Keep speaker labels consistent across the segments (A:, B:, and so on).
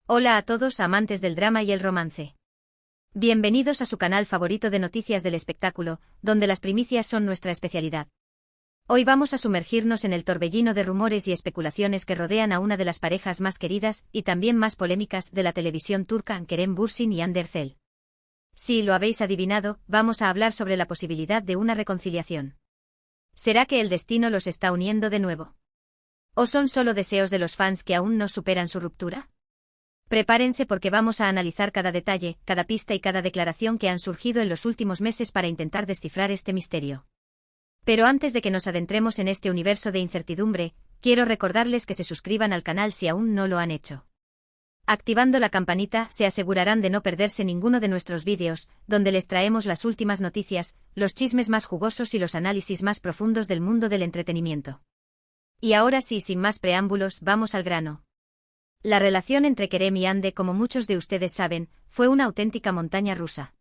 A: Hola a todos amantes del drama y el romance. Bienvenidos a su canal favorito de noticias del espectáculo, donde las primicias son nuestra especialidad. Hoy vamos a sumergirnos en el torbellino de rumores y especulaciones que rodean a una de las parejas más queridas y también más polémicas de la televisión turca, Kerem Bürsin y Hande Erçel. Si lo habéis adivinado, vamos a hablar sobre la posibilidad de una reconciliación. ¿Será que el destino los está uniendo de nuevo? ¿O son solo deseos de los fans que aún no superan su ruptura? Prepárense porque vamos a analizar cada detalle, cada pista y cada declaración que han surgido en los últimos meses para intentar descifrar este misterio. Pero antes de que nos adentremos en este universo de incertidumbre, quiero recordarles que se suscriban al canal si aún no lo han hecho. Activando la campanita, se asegurarán de no perderse ninguno de nuestros vídeos, donde les traemos las últimas noticias, los chismes más jugosos y los análisis más profundos del mundo del entretenimiento. Y ahora sí, sin más preámbulos, vamos al grano. La relación entre Kerem y Hande, como muchos de ustedes saben, fue una auténtica montaña rusa.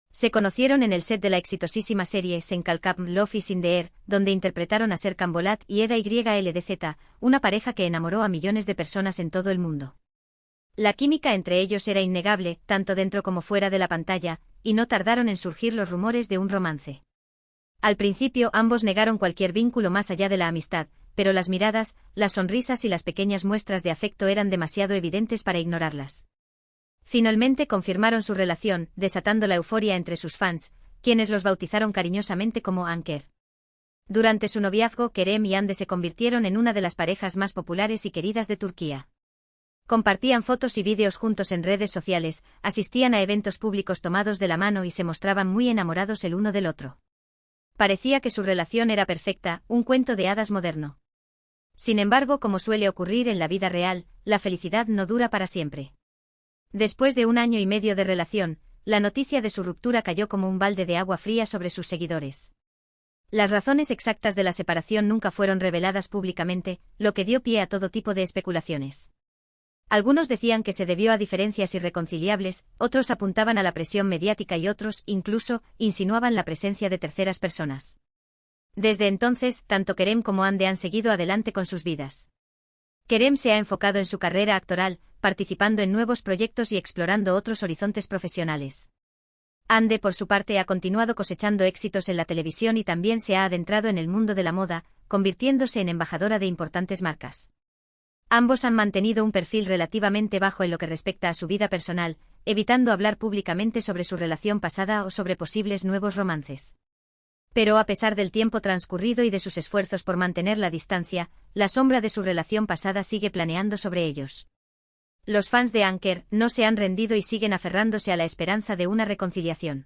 A: Se conocieron en el set de la exitosísima serie Sen Kalkam Love is in the Air, donde interpretaron a Serkan Bolat y Eda YLDZ, una pareja que enamoró a millones de personas en todo el mundo. La química entre ellos era innegable, tanto dentro como fuera de la pantalla, y no tardaron en surgir los rumores de un romance. Al principio ambos negaron cualquier vínculo más allá de la amistad, pero las miradas, las sonrisas y las pequeñas muestras de afecto eran demasiado evidentes para ignorarlas. Finalmente confirmaron su relación, desatando la euforia entre sus fans, quienes los bautizaron cariñosamente como Anker. Durante su noviazgo, Kerem y Hande se convirtieron en una de las parejas más populares y queridas de Turquía. Compartían fotos y vídeos juntos en redes sociales, asistían a eventos públicos tomados de la mano y se mostraban muy enamorados el uno del otro. Parecía que su relación era perfecta, un cuento de hadas moderno. Sin embargo, como suele ocurrir en la vida real, la felicidad no dura para siempre. Después de 1 año y medio de relación, la noticia de su ruptura cayó como un balde de agua fría sobre sus seguidores. Las razones exactas de la separación nunca fueron reveladas públicamente, lo que dio pie a todo tipo de especulaciones. Algunos decían que se debió a diferencias irreconciliables, otros apuntaban a la presión mediática y otros, incluso, insinuaban la presencia de terceras personas. Desde entonces, tanto Kerem como Hande han seguido adelante con sus vidas. Kerem se ha enfocado en su carrera actoral, participando en nuevos proyectos y explorando otros horizontes profesionales. Hande, por su parte, ha continuado cosechando éxitos en la televisión y también se ha adentrado en el mundo de la moda, convirtiéndose en embajadora de importantes marcas. Ambos han mantenido un perfil relativamente bajo en lo que respecta a su vida personal, evitando hablar públicamente sobre su relación pasada o sobre posibles nuevos romances. Pero a pesar del tiempo transcurrido y de sus esfuerzos por mantener la distancia, la sombra de su relación pasada sigue planeando sobre ellos. Los fans de Anker no se han rendido y siguen aferrándose a la esperanza de una reconciliación.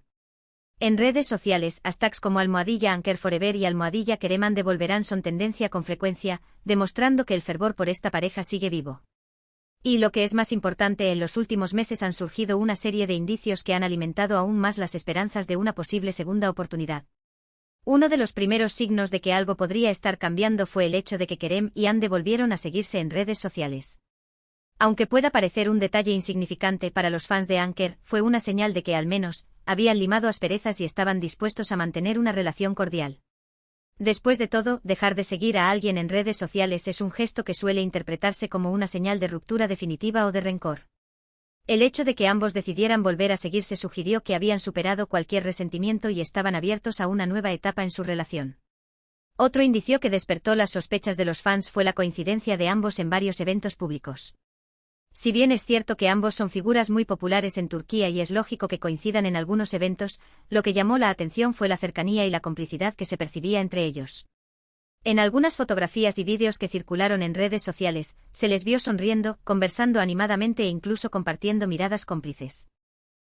A: En redes sociales, hashtags como #Anker Forever y #Kerem Hande volverán son tendencia con frecuencia, demostrando que el fervor por esta pareja sigue vivo. Y lo que es más importante, en los últimos meses han surgido una serie de indicios que han alimentado aún más las esperanzas de una posible segunda oportunidad. Uno de los primeros signos de que algo podría estar cambiando fue el hecho de que Kerem y Hande volvieron a seguirse en redes sociales. Aunque pueda parecer un detalle insignificante para los fans de Anker, fue una señal de que al menos habían limado asperezas y estaban dispuestos a mantener una relación cordial. Después de todo, dejar de seguir a alguien en redes sociales es un gesto que suele interpretarse como una señal de ruptura definitiva o de rencor. El hecho de que ambos decidieran volver a seguirse sugirió que habían superado cualquier resentimiento y estaban abiertos a una nueva etapa en su relación. Otro indicio que despertó las sospechas de los fans fue la coincidencia de ambos en varios eventos públicos. Si bien es cierto que ambos son figuras muy populares en Turquía y es lógico que coincidan en algunos eventos, lo que llamó la atención fue la cercanía y la complicidad que se percibía entre ellos. En algunas fotografías y vídeos que circularon en redes sociales, se les vio sonriendo, conversando animadamente e incluso compartiendo miradas cómplices.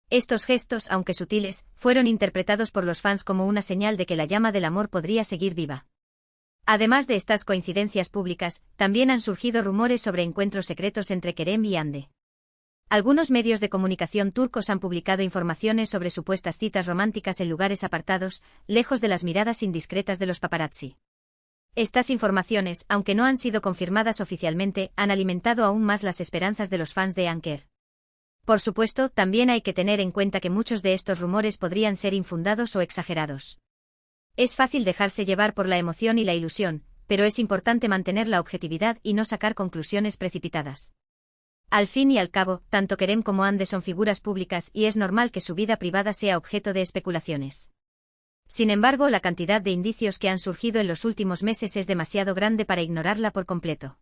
A: Estos gestos, aunque sutiles, fueron interpretados por los fans como una señal de que la llama del amor podría seguir viva. Además de estas coincidencias públicas, también han surgido rumores sobre encuentros secretos entre Kerem y Hande. Algunos medios de comunicación turcos han publicado informaciones sobre supuestas citas románticas en lugares apartados, lejos de las miradas indiscretas de los paparazzi. Estas informaciones, aunque no han sido confirmadas oficialmente, han alimentado aún más las esperanzas de los fans de Anker. Por supuesto, también hay que tener en cuenta que muchos de estos rumores podrían ser infundados o exagerados. Es fácil dejarse llevar por la emoción y la ilusión, pero es importante mantener la objetividad y no sacar conclusiones precipitadas. Al fin y al cabo, tanto Kerem como Ande son figuras públicas y es normal que su vida privada sea objeto de especulaciones. Sin embargo, la cantidad de indicios que han surgido en los últimos meses es demasiado grande para ignorarla por completo.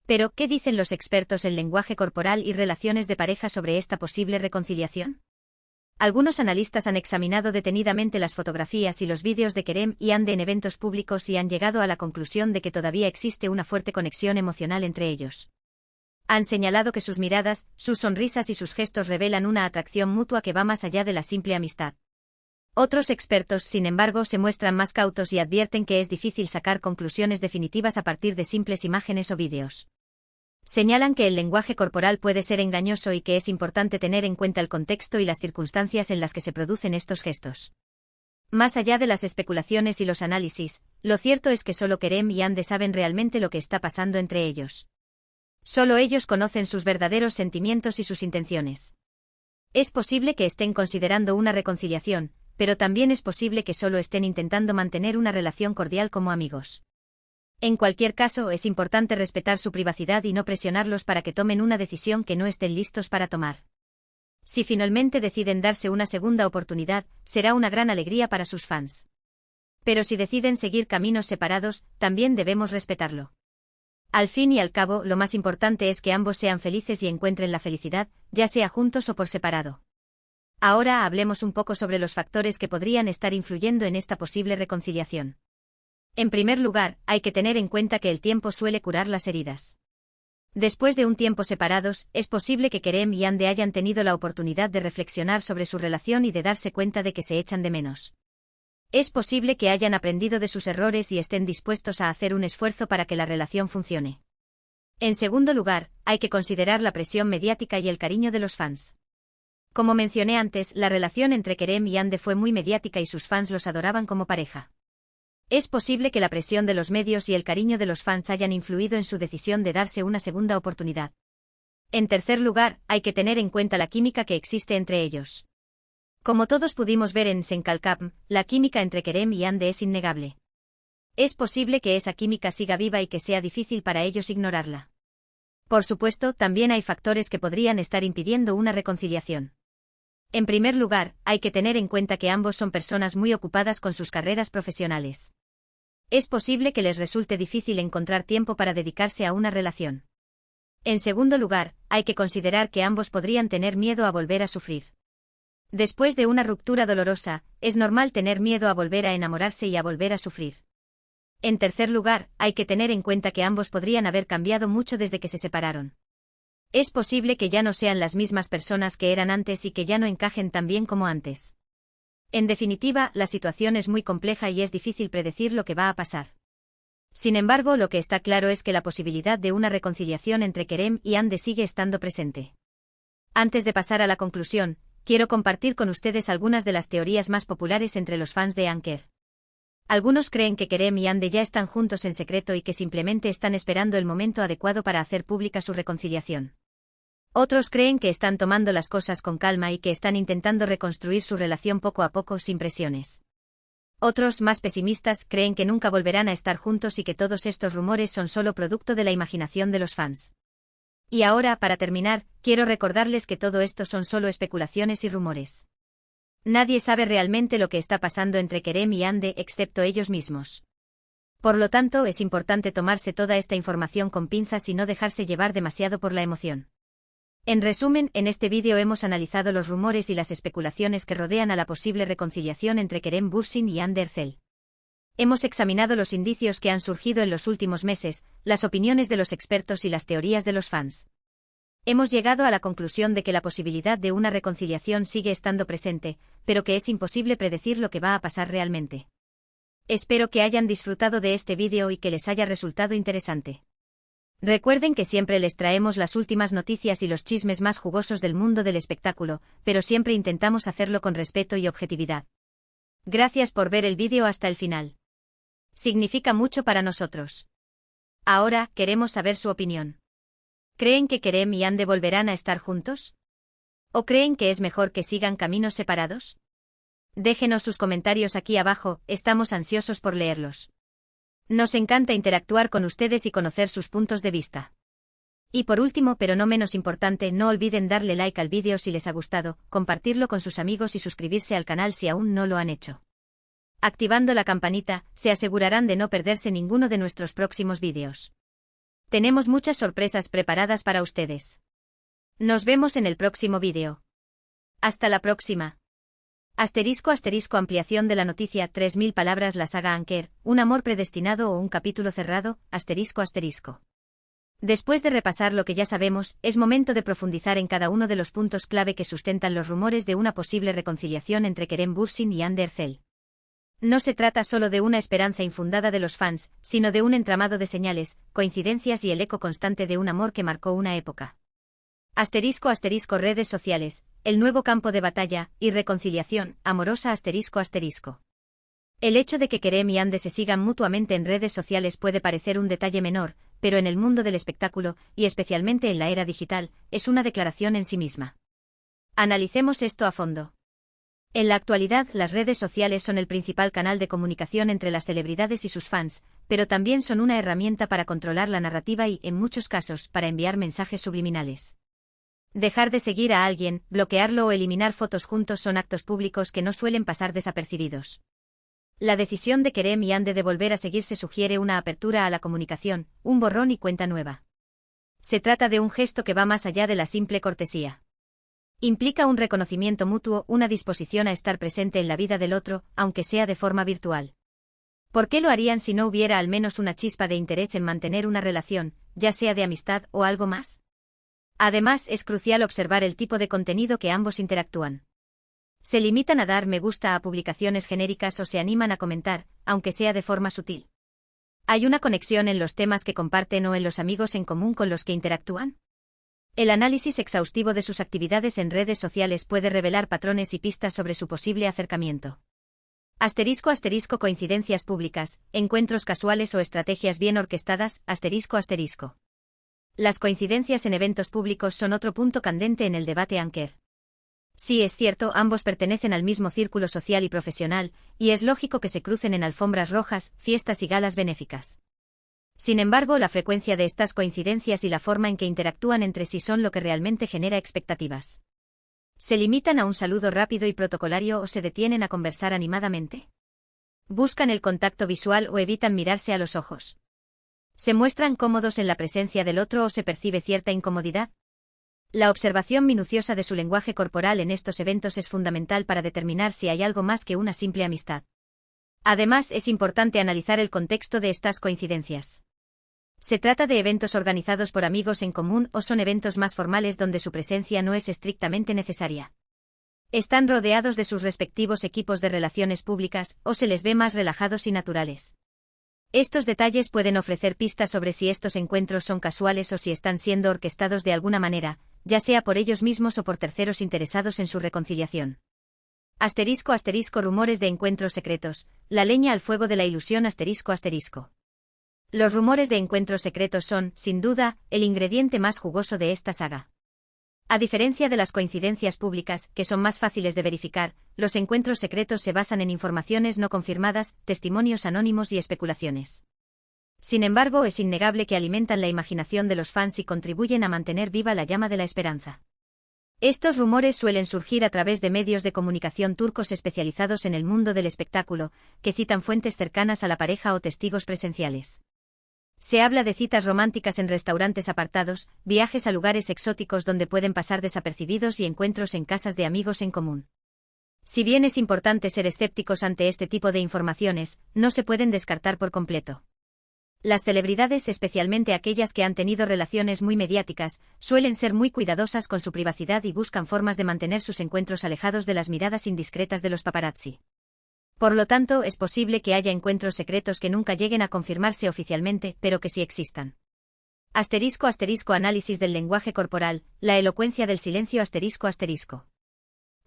A: Pero, ¿qué dicen los expertos en lenguaje corporal y relaciones de pareja sobre esta posible reconciliación? Algunos analistas han examinado detenidamente las fotografías y los vídeos de Kerem y Ande en eventos públicos y han llegado a la conclusión de que todavía existe una fuerte conexión emocional entre ellos. Han señalado que sus miradas, sus sonrisas y sus gestos revelan una atracción mutua que va más allá de la simple amistad. Otros expertos, sin embargo, se muestran más cautos y advierten que es difícil sacar conclusiones definitivas a partir de simples imágenes o vídeos. Señalan que el lenguaje corporal puede ser engañoso y que es importante tener en cuenta el contexto y las circunstancias en las que se producen estos gestos. Más allá de las especulaciones y los análisis, lo cierto es que solo Kerem y Ande saben realmente lo que está pasando entre ellos. Solo ellos conocen sus verdaderos sentimientos y sus intenciones. Es posible que estén considerando una reconciliación, pero también es posible que solo estén intentando mantener una relación cordial como amigos. En cualquier caso, es importante respetar su privacidad y no presionarlos para que tomen una decisión que no estén listos para tomar. Si finalmente deciden darse una segunda oportunidad, será una gran alegría para sus fans. Pero si deciden seguir caminos separados, también debemos respetarlo. Al fin y al cabo, lo más importante es que ambos sean felices y encuentren la felicidad, ya sea juntos o por separado. Ahora hablemos un poco sobre los factores que podrían estar influyendo en esta posible reconciliación. En primer lugar, hay que tener en cuenta que el tiempo suele curar las heridas. Después de un tiempo separados, es posible que Kerem y Ande hayan tenido la oportunidad de reflexionar sobre su relación y de darse cuenta de que se echan de menos. Es posible que hayan aprendido de sus errores y estén dispuestos a hacer un esfuerzo para que la relación funcione. En segundo lugar, hay que considerar la presión mediática y el cariño de los fans. Como mencioné antes, la relación entre Kerem y Ande fue muy mediática y sus fans los adoraban como pareja. Es posible que la presión de los medios y el cariño de los fans hayan influido en su decisión de darse una segunda oportunidad. En tercer lugar, hay que tener en cuenta la química que existe entre ellos. Como todos pudimos ver en Senkalkam, la química entre Kerem y Ande es innegable. Es posible que esa química siga viva y que sea difícil para ellos ignorarla. Por supuesto, también hay factores que podrían estar impidiendo una reconciliación. En primer lugar, hay que tener en cuenta que ambos son personas muy ocupadas con sus carreras profesionales. Es posible que les resulte difícil encontrar tiempo para dedicarse a una relación. En segundo lugar, hay que considerar que ambos podrían tener miedo a volver a sufrir. Después de una ruptura dolorosa, es normal tener miedo a volver a enamorarse y a volver a sufrir. En tercer lugar, hay que tener en cuenta que ambos podrían haber cambiado mucho desde que se separaron. Es posible que ya no sean las mismas personas que eran antes y que ya no encajen tan bien como antes. En definitiva, la situación es muy compleja y es difícil predecir lo que va a pasar. Sin embargo, lo que está claro es que la posibilidad de una reconciliación entre Kerem y Ande sigue estando presente. Antes de pasar a la conclusión, quiero compartir con ustedes algunas de las teorías más populares entre los fans de Anker. Algunos creen que Kerem y Ande ya están juntos en secreto y que simplemente están esperando el momento adecuado para hacer pública su reconciliación. Otros creen que están tomando las cosas con calma y que están intentando reconstruir su relación poco a poco sin presiones. Otros, más pesimistas, creen que nunca volverán a estar juntos y que todos estos rumores son solo producto de la imaginación de los fans. Y ahora, para terminar, quiero recordarles que todo esto son solo especulaciones y rumores. Nadie sabe realmente lo que está pasando entre Kerem y Ande excepto ellos mismos. Por lo tanto, es importante tomarse toda esta información con pinzas y no dejarse llevar demasiado por la emoción. En resumen, en este vídeo hemos analizado los rumores y las especulaciones que rodean a la posible reconciliación entre Kerem Bürsin y Ande Erçel. Hemos examinado los indicios que han surgido en los últimos meses, las opiniones de los expertos y las teorías de los fans. Hemos llegado a la conclusión de que la posibilidad de una reconciliación sigue estando presente, pero que es imposible predecir lo que va a pasar realmente. Espero que hayan disfrutado de este vídeo y que les haya resultado interesante. Recuerden que siempre les traemos las últimas noticias y los chismes más jugosos del mundo del espectáculo, pero siempre intentamos hacerlo con respeto y objetividad. Gracias por ver el vídeo hasta el final. Significa mucho para nosotros. Ahora, queremos saber su opinión. ¿Creen que Kerem y Ande volverán a estar juntos? ¿O creen que es mejor que sigan caminos separados? Déjenos sus comentarios aquí abajo, estamos ansiosos por leerlos. Nos encanta interactuar con ustedes y conocer sus puntos de vista. Y por último, pero no menos importante, no olviden darle like al vídeo si les ha gustado, compartirlo con sus amigos y suscribirse al canal si aún no lo han hecho. Activando la campanita, se asegurarán de no perderse ninguno de nuestros próximos vídeos. Tenemos muchas sorpresas preparadas para ustedes. Nos vemos en el próximo vídeo. Hasta la próxima. Ampliación de la noticia 3000 palabras. La saga Anker, un amor predestinado o un capítulo cerrado. Después de repasar lo que ya sabemos, es momento de profundizar en cada uno de los puntos clave que sustentan los rumores de una posible reconciliación entre Kerem Bürsin y Hande Erçel. No se trata solo de una esperanza infundada de los fans, sino de un entramado de señales, coincidencias y el eco constante de un amor que marcó una época. Redes sociales, el nuevo campo de batalla, y reconciliación, amorosa. El hecho de que Kerem y Hande se sigan mutuamente en redes sociales puede parecer un detalle menor, pero en el mundo del espectáculo, y especialmente en la era digital, es una declaración en sí misma. Analicemos esto a fondo. En la actualidad, las redes sociales son el principal canal de comunicación entre las celebridades y sus fans, pero también son una herramienta para controlar la narrativa y, en muchos casos, para enviar mensajes subliminales. Dejar de seguir a alguien, bloquearlo o eliminar fotos juntos son actos públicos que no suelen pasar desapercibidos. La decisión de Kerem y Hande de volver a seguirse sugiere una apertura a la comunicación, un borrón y cuenta nueva. Se trata de un gesto que va más allá de la simple cortesía. Implica un reconocimiento mutuo, una disposición a estar presente en la vida del otro, aunque sea de forma virtual. ¿Por qué lo harían si no hubiera al menos una chispa de interés en mantener una relación, ya sea de amistad o algo más? Además, es crucial observar el tipo de contenido que ambos interactúan. Se limitan a dar me gusta a publicaciones genéricas o se animan a comentar, aunque sea de forma sutil. ¿Hay una conexión en los temas que comparten o en los amigos en común con los que interactúan? El análisis exhaustivo de sus actividades en redes sociales puede revelar patrones y pistas sobre su posible acercamiento. Coincidencias públicas, encuentros casuales o estrategias bien orquestadas. Las coincidencias en eventos públicos son otro punto candente en el debate Anker. Sí, es cierto, ambos pertenecen al mismo círculo social y profesional, y es lógico que se crucen en alfombras rojas, fiestas y galas benéficas. Sin embargo, la frecuencia de estas coincidencias y la forma en que interactúan entre sí son lo que realmente genera expectativas. ¿Se limitan a un saludo rápido y protocolario o se detienen a conversar animadamente? ¿Buscan el contacto visual o evitan mirarse a los ojos? ¿Se muestran cómodos en la presencia del otro o se percibe cierta incomodidad? La observación minuciosa de su lenguaje corporal en estos eventos es fundamental para determinar si hay algo más que una simple amistad. Además, es importante analizar el contexto de estas coincidencias. ¿Se trata de eventos organizados por amigos en común o son eventos más formales donde su presencia no es estrictamente necesaria? ¿Están rodeados de sus respectivos equipos de relaciones públicas o se les ve más relajados y naturales? Estos detalles pueden ofrecer pistas sobre si estos encuentros son casuales o si están siendo orquestados de alguna manera, ya sea por ellos mismos o por terceros interesados en su reconciliación. Rumores de encuentros secretos, la leña al fuego de la ilusión. Los rumores de encuentros secretos son, sin duda, el ingrediente más jugoso de esta saga. A diferencia de las coincidencias públicas, que son más fáciles de verificar, los encuentros secretos se basan en informaciones no confirmadas, testimonios anónimos y especulaciones. Sin embargo, es innegable que alimentan la imaginación de los fans y contribuyen a mantener viva la llama de la esperanza. Estos rumores suelen surgir a través de medios de comunicación turcos especializados en el mundo del espectáculo, que citan fuentes cercanas a la pareja o testigos presenciales. Se habla de citas románticas en restaurantes apartados, viajes a lugares exóticos donde pueden pasar desapercibidos y encuentros en casas de amigos en común. Si bien es importante ser escépticos ante este tipo de informaciones, no se pueden descartar por completo. Las celebridades, especialmente aquellas que han tenido relaciones muy mediáticas, suelen ser muy cuidadosas con su privacidad y buscan formas de mantener sus encuentros alejados de las miradas indiscretas de los paparazzi. Por lo tanto, es posible que haya encuentros secretos que nunca lleguen a confirmarse oficialmente, pero que sí existan. Análisis del lenguaje corporal, la elocuencia del silencio.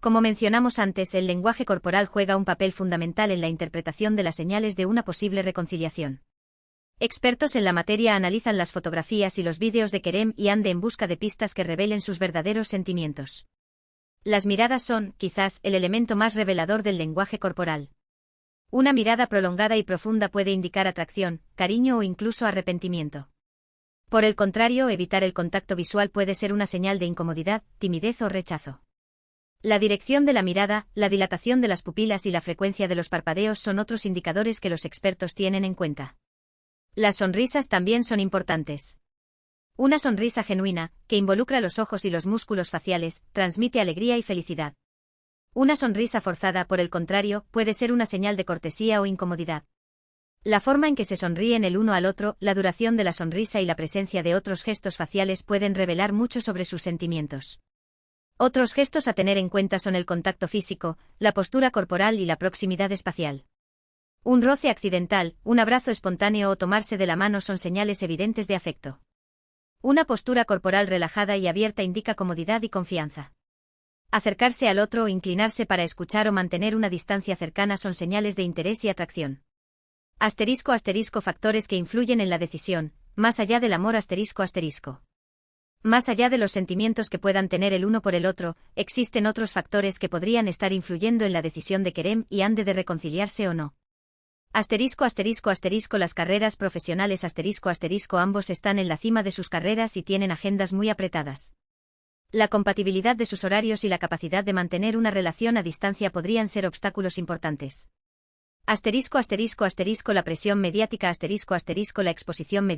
A: Como mencionamos antes, el lenguaje corporal juega un papel fundamental en la interpretación de las señales de una posible reconciliación. Expertos en la materia analizan las fotografías y los vídeos de Kerem y Hande en busca de pistas que revelen sus verdaderos sentimientos. Las miradas son, quizás, el elemento más revelador del lenguaje corporal. Una mirada prolongada y profunda puede indicar atracción, cariño o incluso arrepentimiento. Por el contrario, evitar el contacto visual puede ser una señal de incomodidad, timidez o rechazo. La dirección de la mirada, la dilatación de las pupilas y la frecuencia de los parpadeos son otros indicadores que los expertos tienen en cuenta. Las sonrisas también son importantes. Una sonrisa genuina, que involucra los ojos y los músculos faciales, transmite alegría y felicidad. Una sonrisa forzada, por el contrario, puede ser una señal de cortesía o incomodidad. La forma en que se sonríen el uno al otro, la duración de la sonrisa y la presencia de otros gestos faciales pueden revelar mucho sobre sus sentimientos. Otros gestos a tener en cuenta son el contacto físico, la postura corporal y la proximidad espacial. Un roce accidental, un abrazo espontáneo o tomarse de la mano son señales evidentes de afecto. Una postura corporal relajada y abierta indica comodidad y confianza. Acercarse al otro o inclinarse para escuchar o mantener una distancia cercana son señales de interés y atracción. Factores que influyen en la decisión, más allá del amor. Más allá de los sentimientos que puedan tener el uno por el otro, existen otros factores que podrían estar influyendo en la decisión de querer y han de reconciliarse o no. Las carreras profesionales. Ambos están en la cima de sus carreras y tienen agendas muy apretadas. La compatibilidad de sus horarios y la capacidad de mantener una relación a distancia podrían ser obstáculos importantes. La presión mediática. La exposición mediática